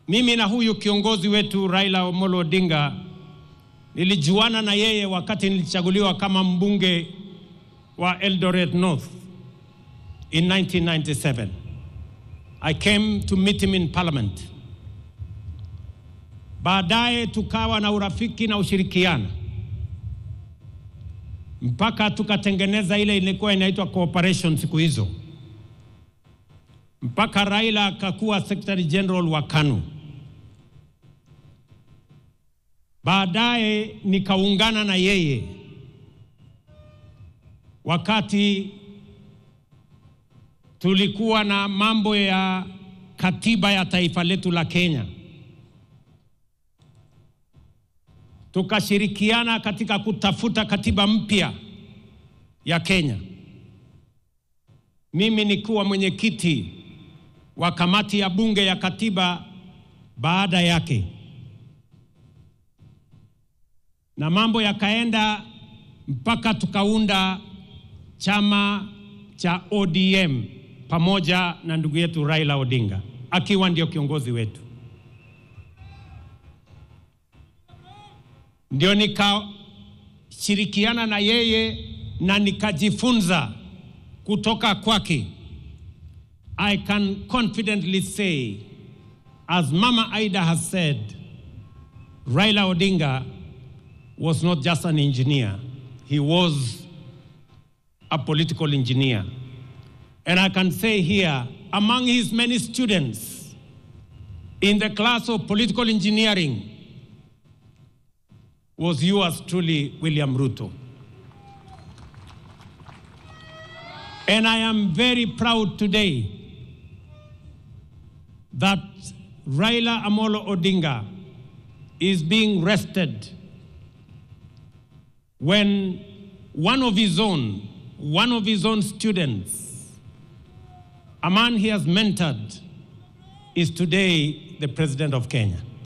Mimi na huyu kiongozi wetu Raila Amolo Odinga nilijuana na yeye wakati nilichaguliwa kama mbunge wa Eldoret North in 1997. I came to meet him in parliament. Baadaye tukawa na urafiki na ushirikiana, mpaka tukatengeneza ile ilikuwa inaitwa cooperation siku hizo, mpaka Raila akakuwa Secretary General wa KANU. Baadaye nikaungana na yeye wakati tulikuwa na mambo ya katiba ya taifa letu la Kenya. Tukashirikiana katika kutafuta katiba mpya ya Kenya. Mimi nikuwa mwenyekiti wa kamati ya bunge ya katiba baada yake. Na mambo yakaenda mpaka tukaunda chama cha ODM pamoja na ndugu yetu Raila Odinga akiwa ndio kiongozi wetu. Ndio nikashirikiana na yeye na nikajifunza kutoka kwake. I can confidently say, as Mama Aida has said, Raila Odinga was not just an engineer, he was a political engineer. And I can say here, among his many students in the class of political engineering was yours truly, William Ruto. And I am very proud today that Raila Amolo Odinga is being rested when one of his own students, a man he has mentored, is today the President of Kenya.